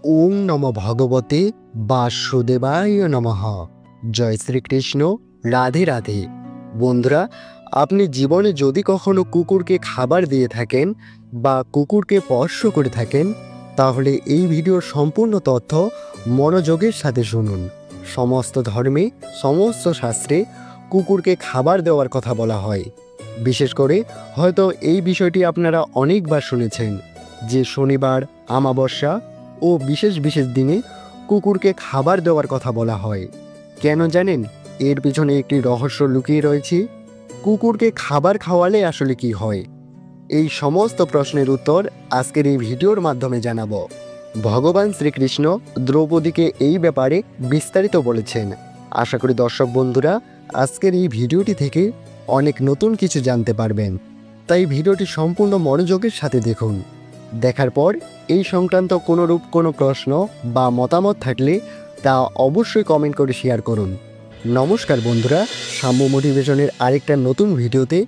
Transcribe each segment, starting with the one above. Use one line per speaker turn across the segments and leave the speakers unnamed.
ওং নম ভগবতে বাসুদেবায় নমঃ। জয় শ্রীকৃষ্ণ। রাধে রাধে। বন্ধুরা, আপনি জীবনে যদি কখনো কুকুরকে খাবার দিয়ে থাকেন বা কুকুরকে স্পর্শ করে থাকেন, তাহলে এই ভিডিওর সম্পূর্ণ তথ্য মনোযোগের সাথে শুনুন। সমস্ত ধর্মে, সমস্ত শাস্ত্রে কুকুরকে খাবার দেওয়ার কথা বলা হয়। বিশেষ করে হয়তো এই বিষয়টি আপনারা অনেকবার শুনেছেন যে শনিবার, অমাবস্যা ও বিশেষ বিশেষ দিনে কুকুরকে খাবার দেওয়ার কথা বলা হয়। কেন জানেন? এর পিছনে একটি রহস্য লুকিয়ে রয়েছে। কুকুরকে খাবার খাওয়ালে আসলে কি হয়? এই সমস্ত প্রশ্নের উত্তর আজকের এই ভিডিওর মাধ্যমে জানাবো। ভগবান শ্রীকৃষ্ণ দ্রৌপদীকে এই ব্যাপারে বিস্তারিত বলেছেন। আশা করি দর্শক বন্ধুরা আজকের এই ভিডিওটি থেকে অনেক নতুন কিছু জানতে পারবেন। তাই ভিডিওটি সম্পূর্ণ মনোযোগের সাথে দেখুন। দেখার পর এই সংক্রান্ত কোনোরূপ কোনো প্রশ্ন বা মতামত থাকলে তা অবশ্যই কমেন্ট করে শেয়ার করুন। নমস্কার বন্ধুরা, সাম্য মোটিভেশনের আরেকটা নতুন ভিডিওতে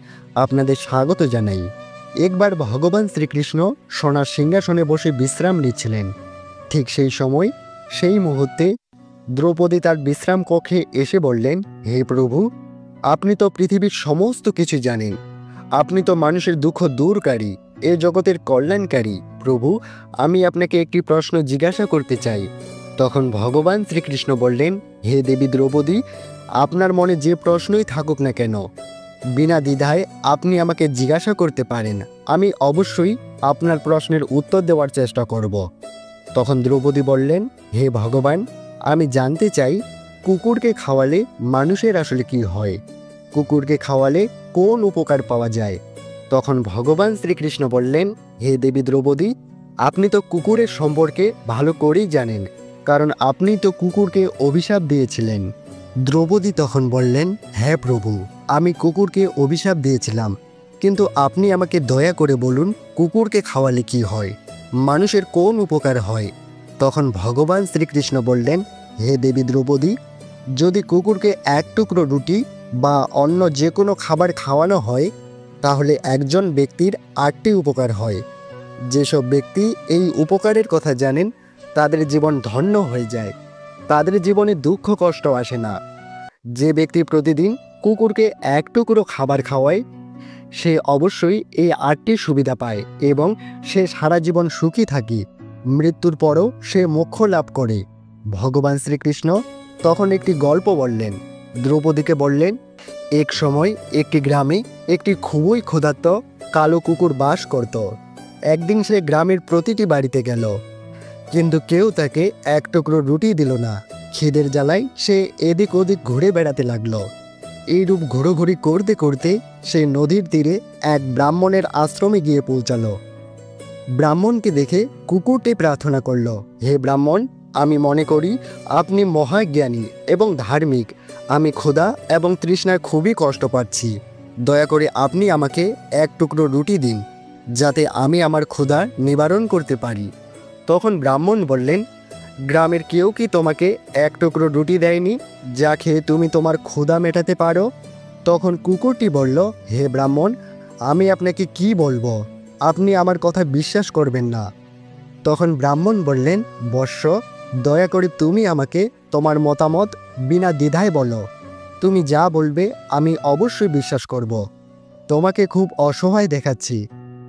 আপনাদের স্বাগত জানাই। একবার ভগবান শ্রীকৃষ্ণ সোনার সিংহাসনে বসে বিশ্রাম নিচ্ছিলেন। ঠিক সেই সময়, সেই মুহূর্তে দ্রৌপদী তার বিশ্রাম কক্ষে এসে বললেন, হে প্রভু, আপনি তো পৃথিবীর সমস্ত কিছু জানেন। আপনি তো মানুষের দুঃখ দূরকারী, এ জগতের কল্যাণকারী। প্রভু, আমি আপনাকে একটি প্রশ্ন জিজ্ঞাসা করতে চাই। তখন ভগবান শ্রীকৃষ্ণ বললেন, হে দেবী দ্রৌপদী, আপনার মনে যে প্রশ্নই থাকুক না কেন, বিনা দ্বিধায় আপনি আমাকে জিজ্ঞাসা করতে পারেন। আমি অবশ্যই আপনার প্রশ্নের উত্তর দেওয়ার চেষ্টা করব। তখন দ্রৌপদী বললেন, হে ভগবান, আমি জানতে চাই কুকুরকে খাওয়ালে মানুষের আসলে কি হয়? কুকুরকে খাওয়ালে কোন উপকার পাওয়া যায়? তখন ভগবান শ্রীকৃষ্ণ বললেন, হে দেবী দ্রৌপদী, আপনি তো কুকুরের সম্পর্কে ভালো করেই জানেন, কারণ আপনি তো কুকুরকে অভিশাপ দিয়েছিলেন। দ্রৌপদী তখন বললেন, হ্যাঁ প্রভু, আমি কুকুরকে অভিশাপ দিয়েছিলাম, কিন্তু আপনি আমাকে দয়া করে বলুন কুকুরকে খাওয়ালে কি হয়, মানুষের কোন উপকার হয়? তখন ভগবান শ্রীকৃষ্ণ বললেন, হে দেবী দ্রৌপদী, যদি কুকুরকে এক টুকরো রুটি বা অন্য যে কোনো খাবার খাওয়ানো হয়, তাহলে একজন ব্যক্তির 8টি উপকার হয়। যেসব ব্যক্তি এই উপকারের কথা জানেন তাদের জীবন ধন্য হয়ে যায়, তাদের জীবনে দুঃখ কষ্ট আসে না। যে ব্যক্তি প্রতিদিন কুকুরকে এক টুকরো খাবার খাওয়ায়, সে অবশ্যই এই 8টি সুবিধা পায় এবং সে সারা জীবন সুখী থাকে। মৃত্যুর পরও সে মোক্ষ লাভ করে। ভগবান শ্রীকৃষ্ণ তখন একটি গল্প বললেন। দ্রৌপদীকে বললেন, এক সময় একটি গ্রামে একটি খুবই ক্ষুধার্ত কালো কুকুর বাস করত। একদিন সে গ্রামের প্রতিটি বাড়িতে গেল, কিন্তু কেউ তাকে এক টুকরো রুটি দিল না। খিদের জ্বালায় সে এদিক ওদিক ঘুরে বেড়াতে লাগলো। এইরূপ ঘোরাঘুরি করতে করতে সে নদীর তীরে এক ব্রাহ্মণের আশ্রমে গিয়ে পৌঁছালো। ব্রাহ্মণকে দেখে কুকুরটি প্রার্থনা করল, হে ব্রাহ্মণ, আমি মনে করি আপনি মহাজ্ঞানী এবং ধার্মিক। আমি ক্ষুধা এবং তৃষ্ণায় খুবই কষ্ট পাচ্ছি। দয়া করে আপনি আমাকে এক টুকরো রুটি দিন, যাতে আমি আমার ক্ষুধা নিবারণ করতে পারি। তখন ব্রাহ্মণ বললেন, গ্রামের কেউ কি তোমাকে এক টুকরো রুটি দেয়নি, যা খেয়ে তুমি তোমার ক্ষুধা মেটাতে পারো? তখন কুকুরটি বলল, হে ব্রাহ্মণ, আমি আপনাকে কি বলবো, আপনি আমার কথা বিশ্বাস করবেন না। তখন ব্রাহ্মণ বললেন, বৎস, দয়া করে তুমি আমাকে তোমার মতামত বিনা দ্বিধায় বলো। তুমি যা বলবে আমি অবশ্যই বিশ্বাস করব। তোমাকে খুব অসহায় দেখাচ্ছি।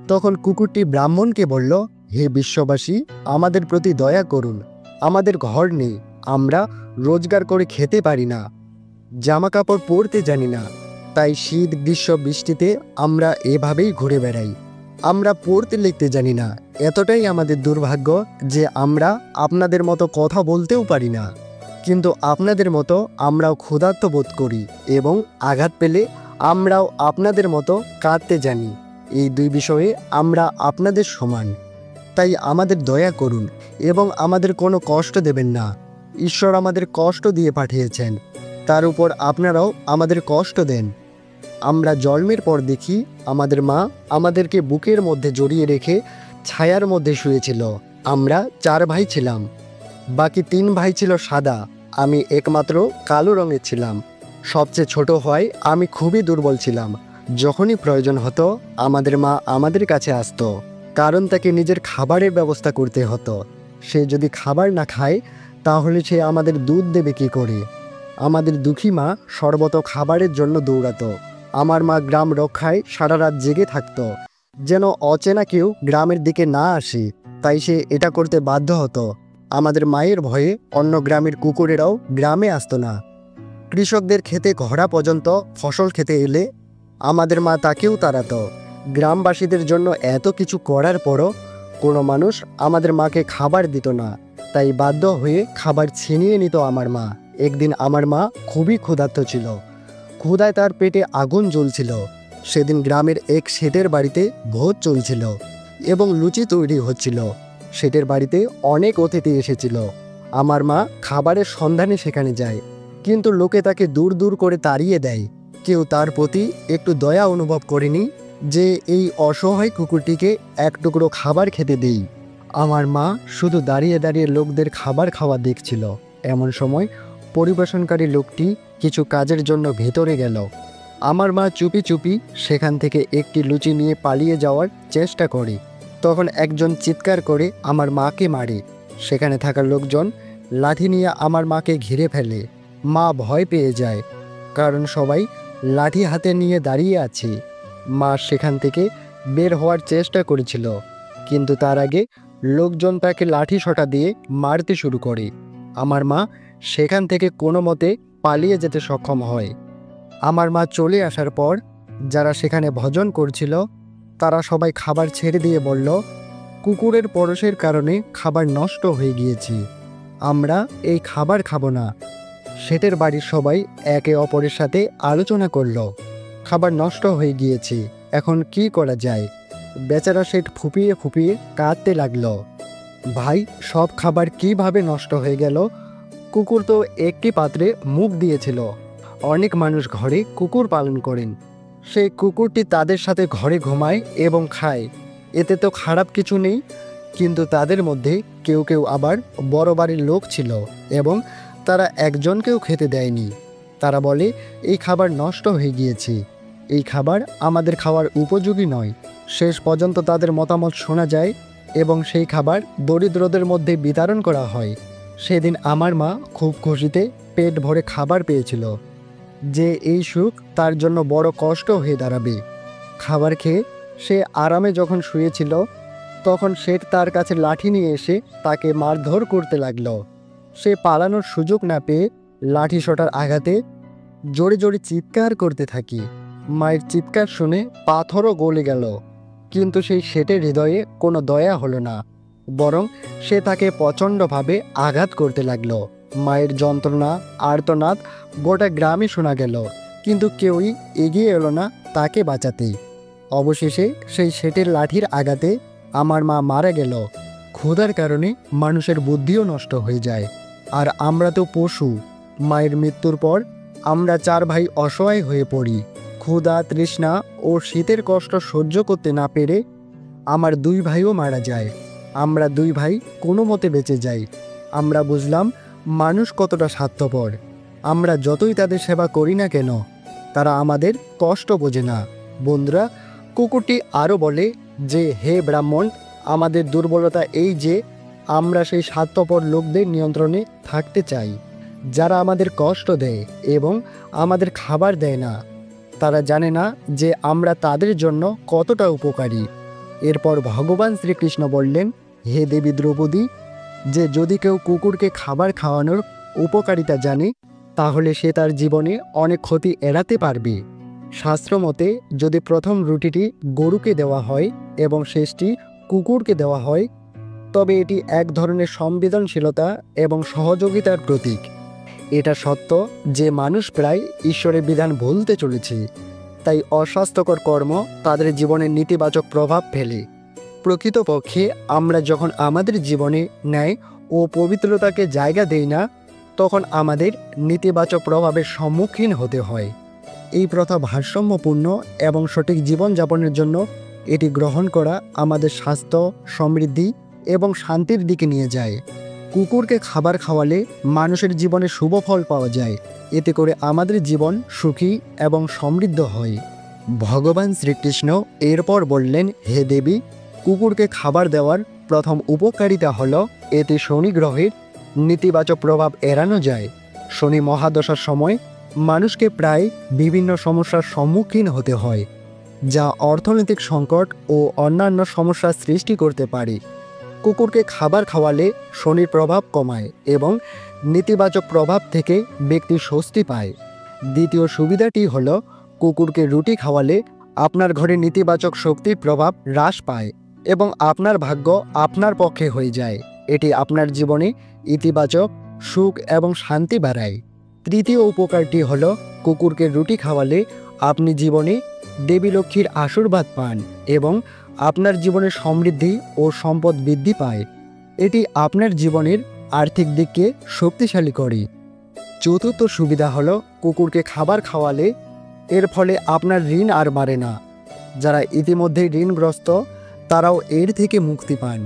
তখন কুকুরটি ব্রাহ্মণকে বলল, হে বিশ্ববাসী, আমাদের প্রতি দয়া করুন। আমাদের ঘর নেই, আমরা রোজগার করে খেতে পারি না, জামা কাপড় পরতে জানি না, তাই শীত গ্রীষ্ম বৃষ্টিতে আমরা এভাবেই ঘুরে বেড়াই। আমরা পড়তে লিখতে জানি না, এতটাই আমাদের দুর্ভাগ্য যে আমরা আপনাদের মতো কথা বলতেও পারি না। কিন্তু আপনাদের মতো আমরাও ক্ষুধার্ত বোধ করি এবং আঘাত পেলে আমরাও আপনাদের মতো কাঁদতে জানি। এই দুই বিষয়ে আমরা আপনাদের সমান। তাই আমাদের দয়া করুন এবং আমাদের কোনো কষ্ট দেবেন না। ঈশ্বর আমাদের কষ্ট দিয়ে পাঠিয়েছেন, তার উপর আপনারাও আমাদের কষ্ট দেন। আমরা জন্মের পর দেখি আমাদের মা আমাদেরকে বুকের মধ্যে জড়িয়ে রেখে ছায়ার মধ্যে শুয়েছিল। আমরা 4 ভাই ছিলাম, বাকি 3 ভাই ছিল সাদা, আমি একমাত্র কালো রঙের ছিলাম। সবচেয়ে ছোট হওয়ায় আমি খুবই দুর্বল ছিলাম। যখনই প্রয়োজন হতো আমাদের মা আমাদের কাছে আসতো, কারণ তাকে নিজের খাবারের ব্যবস্থা করতে হতো। সে যদি খাবার না খায় তাহলে সে আমাদের দুধ দেবে কী করে? আমাদের দুঃখী মা সর্বত খাবারের জন্য দৌড়াতো। আমার মা গ্রাম রক্ষায় সারা রাত জেগে থাকতো, যেন অচেনা কেউ গ্রামের দিকে না আসে। তাই সে এটা করতে বাধ্য হতো। আমাদের মায়ের ভয়ে অন্য গ্রামের কুকুরেরাও গ্রামে আসতো না। কৃষকদের খেতে ঘোড়া পর্যন্ত ফসল খেতে এলে আমাদের মা তাকেও তাড়াতো। গ্রামবাসীদের জন্য এত কিছু করার পরও কোনো মানুষ আমাদের মাকে খাবার দিত না। তাই বাধ্য হয়ে খাবার ছিনিয়ে নিত আমার মা। একদিন আমার মা খুবই ক্ষুধার্ত ছিল। ক্ষুধায় তার পেটে আগুন জ্বলছিল। সেদিন গ্রামের এক শেঠের বাড়িতে ভোজ চলছিল এবং লুচি তৈরি হচ্ছিল। শেঠের বাড়িতে অনেক অতিথি এসেছিল। আমার মা খাবারের সন্ধানে সেখানে যায়, কিন্তু লোকে তাকে দূর দূর করে তাড়িয়ে দেয়। কেউ তার প্রতি একটু দয়া অনুভব করেনি যে এই অসহায় কুকুরটিকে এক টুকরো খাবার খেতে দেই। আমার মা শুধু দাঁড়িয়ে দাঁড়িয়ে লোকদের খাবার খাওয়া দেখছিল। এমন সময় পরিবেশনকারী লোকটি কিছু কাজের জন্য ভেতরে গেল। আমার মা চুপি চুপি সেখান থেকে একটি লুচি নিয়ে পালিয়ে যাওয়ার চেষ্টা করে। তখন একজন চিৎকার করে আমার মাকে মারে। সেখানে থাকা লোকজন লাঠি নিয়ে আমার মাকে ঘিরে ফেলে। মা ভয় পেয়ে যায়, কারণ সবাই লাঠি হাতে নিয়ে দাঁড়িয়ে আছে। মা সেখান থেকে বের হওয়ার চেষ্টা করেছিল, কিন্তু তার আগে লোকজন তাকে লাঠি সোঁটা দিয়ে মারতে শুরু করে। আমার মা সেখান থেকে কোনো মতে পালিয়ে যেতে সক্ষম হয়। আমার মা চলে আসার পর যারা সেখানে ভজন করছিল তারা সবাই খাবার ছেড়ে দিয়ে বলল, কুকুরের পরশের কারণে খাবার নষ্ট হয়ে গিয়েছে, আমরা এই খাবার খাবো না। শেঠের বাড়ির সবাই একে অপরের সাথে আলোচনা করল, খাবার নষ্ট হয়ে গিয়েছে, এখন কি করা যায়? বেচারা শেঠ ফুপিয়ে ফুপিয়ে কাঁদতে লাগলো। ভাই, সব খাবার কিভাবে নষ্ট হয়ে গেল? কুকুর তো একটি পাত্রে মুখ দিয়েছিল। অনেক মানুষ ঘরে কুকুর পালন করেন। সেই কুকুরটি তাদের সাথে ঘরে ঘুমায় এবং খায়, এতে তো খারাপ কিছু নেই। কিন্তু তাদের মধ্যে কেউ কেউ আবার বড় বাড়ির লোক ছিল এবং তারা একজনকেও খেতে দেয়নি। তারা বলে, এই খাবার নষ্ট হয়ে গিয়েছে, এই খাবার আমাদের খাওয়ার উপযোগী নয়। শেষ পর্যন্ত তাদের মতামত শোনা যায় এবং সেই খাবার দরিদ্রদের মধ্যে বিতরণ করা হয়। সেদিন আমার মা খুব খুশিতে পেট ভরে খাবার পেয়েছিল, যে এই সুখ তার জন্য বড় কষ্ট হয়ে দাঁড়াবে। খাবার খেয়ে সে আরামে যখন শুয়েছিল, তখন শেঠ তার কাছে লাঠি নিয়ে এসে তাকে মারধর করতে লাগলো। সে পালানোর সুযোগ না পেয়ে লাঠি সোঁটার আঘাতে জোরে জোরে চিৎকার করতে থাকি। মায়ের চিৎকার শুনে পাথরও গলে গেল, কিন্তু সেই শেঠের হৃদয়ে কোনো দয়া হলো না, বরং সে তাকে প্রচণ্ডভাবে আঘাত করতে লাগলো। মায়ের যন্ত্রণা আর্তনাদ গোটা গ্রামে শোনা গেল, কিন্তু কেউই এগিয়ে এলো না তাকে বাঁচাতে। অবশেষে সেই শেঠের লাঠির আঘাতে আমার মা মারা গেল। ক্ষুধার কারণে মানুষের বুদ্ধিও নষ্ট হয়ে যায়, আর আমরা তো পশু। মায়ের মৃত্যুর পর আমরা 4 ভাই অসহায় হয়ে পড়ি। ক্ষুধা, তৃষ্ণা ও শীতের কষ্ট সহ্য করতে না পেরে আমার 2 ভাইও মারা যায়। আমরা 2 ভাই কোনো মতে বেঁচে যাই। আমরা বুঝলাম মানুষ কতটা স্বার্থপর। আমরা যতই তাদের সেবা করি না কেন, তারা আমাদের কষ্ট বোঝে না। বন্ধুরা, কুকুরটি আরও বলে যে, হে ব্রাহ্মণ, আমাদের দুর্বলতা এই যে আমরা সেই স্বার্থপর লোকদের নিয়ন্ত্রণে থাকতে চাই, যারা আমাদের কষ্ট দেয় এবং আমাদের খাবার দেয় না। তারা জানে না যে আমরা তাদের জন্য কতটা উপকারী। এরপর ভগবান শ্রীকৃষ্ণ বললেন, হে দেবী দ্রৌপদী, যে যদি কেউ কুকুরকে খাবার খাওয়ানোর উপকারিতা জানে, তাহলে সে তার জীবনে অনেক ক্ষতি এড়াতে পারবে। শাস্ত্র মতে যদি প্রথম রুটিটি গরুকে দেওয়া হয় এবং শেষটি কুকুরকে দেওয়া হয়, তবে এটি এক ধরনের সংবেদনশীলতা এবং সহযোগিতার প্রতীক। এটা সত্য যে মানুষ প্রায় ঈশ্বরের বিধান ভুলতে চলেছে, তাই অস্বাস্থ্যকর কর্ম তাদের জীবনে নেতিবাচক প্রভাব ফেলে। প্রকৃতপক্ষে আমরা যখন আমাদের জীবনে ন্যায় ও পবিত্রতাকে জায়গা দেই না, তখন আমাদের নেতিবাচক প্রভাবের সম্মুখীন হতে হয়। এই প্রথা ভারসাম্যপূর্ণ এবং সঠিক জীবনযাপনের জন্য এটি গ্রহণ করা আমাদের স্বাস্থ্য, সমৃদ্ধি এবং শান্তির দিকে নিয়ে যায়। কুকুরকে খাবার খাওয়ালে মানুষের জীবনে শুভ ফল পাওয়া যায়। এতে করে আমাদের জীবন সুখী এবং সমৃদ্ধ হয়। ভগবান শ্রীকৃষ্ণ এরপর বললেন, হে দেবী, কুকুরকে খাবার দেওয়ার প্রথম উপকারিতা হলো এতে শনি গ্রহের নেতিবাচক প্রভাব এড়ানো যায়। শনি মহাদশার সময় মানুষকে প্রায় বিভিন্ন সমস্যার সম্মুখীন হতে হয়, যা অর্থনৈতিক সংকট ও অন্যান্য সমস্যার সৃষ্টি করতে পারে। কুকুরকে খাবার খাওয়ালে শনির প্রভাব কমায় এবং নেতিবাচক প্রভাব থেকে ব্যক্তি স্বস্তি পায়। দ্বিতীয় সুবিধাটি হলো কুকুরকে রুটি খাওয়ালে আপনার ঘরে নেতিবাচক শক্তির প্রভাব হ্রাস পায় এবং আপনার ভাগ্য আপনার পক্ষে হয়ে যায়। এটি আপনার জীবনে ইতিবাচক সুখ এবং শান্তি বাড়ায়। তৃতীয় উপকারটি হলো কুকুরকে রুটি খাওয়ালে আপনি জীবনে দেবী লক্ষ্মীর আশীর্বাদ পান এবং আপনার জীবনে সমৃদ্ধি ও সম্পদ বৃদ্ধি পায়। এটি আপনার জীবনের আর্থিক দিককে শক্তিশালী করে। চতুর্থ সুবিধা হলো কুকুরকে খাবার খাওয়ালে এর ফলে আপনার ঋণ আর বাড়ে না। যারা ইতিমধ্যেই ঋণগ্রস্ত তারাও এর থেকে মুক্তি পান।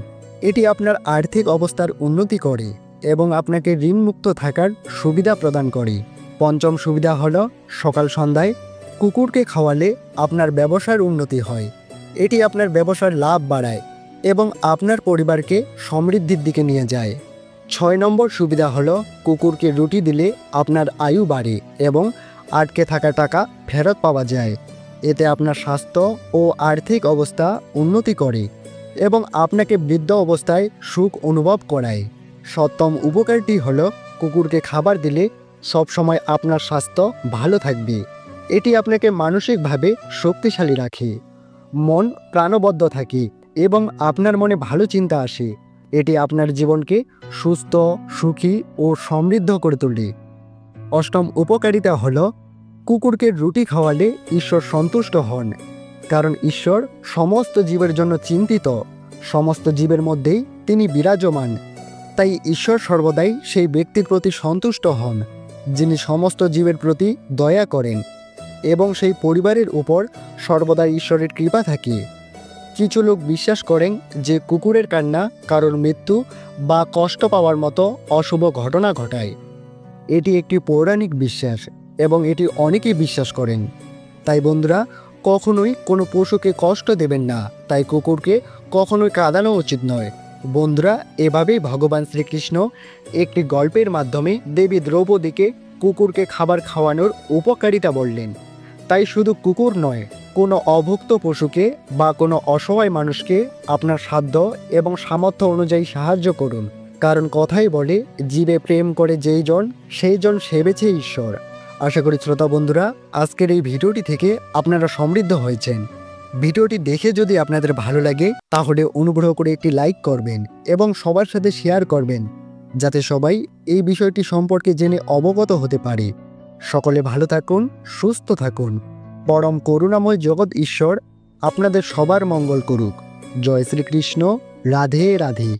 এটি আপনার আর্থিক অবস্থার উন্নতি করে এবং আপনাকে ঋণমুক্ত থাকার সুবিধা প্রদান করে। পঞ্চম সুবিধা হলো সকাল সন্ধ্যায় কুকুরকে খাওয়ালে আপনার ব্যবসার উন্নতি হয়। এটি আপনার ব্যবসার লাভ বাড়ায় এবং আপনার পরিবারকে সমৃদ্ধির দিকে নিয়ে যায়। 6 নম্বর সুবিধা হলো কুকুরকে রুটি দিলে আপনার আয়ু বাড়ে এবং আটকে থাকা টাকা ফেরত পাওয়া যায়। এতে আপনার স্বাস্থ্য ও আর্থিক অবস্থা উন্নতি করে এবং আপনাকে বৃদ্ধ অবস্থায় সুখ অনুভব করায়। 7ম উপকারটি হলো কুকুরকে খাবার দিলে সবসময় আপনার স্বাস্থ্য ভালো থাকবে। এটি আপনাকে মানসিকভাবে শক্তিশালী রাখে, মন প্রাণবদ্ধ থাকে এবং আপনার মনে ভালো চিন্তা আসে। এটি আপনার জীবনকে সুস্থ, সুখী ও সমৃদ্ধ করে তোলে। 8ম উপকারিতা হলো কুকুরকে রুটি খাওয়ালে ঈশ্বর সন্তুষ্ট হন, কারণ ঈশ্বর সমস্ত জীবের জন্য চিন্তিত। সমস্ত জীবের মধ্যেই তিনি বিরাজমান। তাই ঈশ্বর সর্বদাই সেই ব্যক্তির প্রতি সন্তুষ্ট হন যিনি সমস্ত জীবের প্রতি দয়া করেন এবং সেই পরিবারের উপর সর্বদা ঈশ্বরের কৃপা থাকে। কিছু লোক বিশ্বাস করেন যে কুকুরের কান্না কারোর মৃত্যু বা কষ্ট পাওয়ার মতো অশুভ ঘটনা ঘটায়। এটি একটি পৌরাণিক বিশ্বাস এবং এটি অনেকেই বিশ্বাস করেন। তাই বন্ধুরা, কখনোই কোনো পশুকে কষ্ট দেবেন না। তাই কুকুরকে কখনোই কাঁদানো উচিত নয়। বন্ধুরা, এভাবেই ভগবান শ্রীকৃষ্ণ একটি গল্পের মাধ্যমে দেবী দ্রৌপদীকে কুকুরকে খাবার খাওয়ানোর উপকারিতা বললেন। তাই শুধু কুকুর নয়, কোনো অভুক্ত পশুকে বা কোনো অসহায় মানুষকে আপনার সাধ্য এবং সামর্থ্য অনুযায়ী সাহায্য করুন। কারণ কথাই বলে, জীবে প্রেম করে যেই জন সেই জন সেবেছে ঈশ্বর। আশা করি শ্রোতা বন্ধুরা, আজকের এই ভিডিওটি থেকে আপনারা সমৃদ্ধ হয়েছেন। ভিডিওটি দেখে যদি আপনাদের ভালো লাগে তাহলে অনুগ্রহ করে একটি লাইক করবেন এবং সবার সাথে শেয়ার করবেন, যাতে সবাই এই বিষয়টি সম্পর্কে জেনে অবগত হতে পারে। সকলে ভালো থাকুন, সুস্থ থাকুন। পরম করুণাময় জগৎ ঈশ্বর আপনাদের সবার মঙ্গল করুক। জয় শ্রীকৃষ্ণ। রাধে রাধে।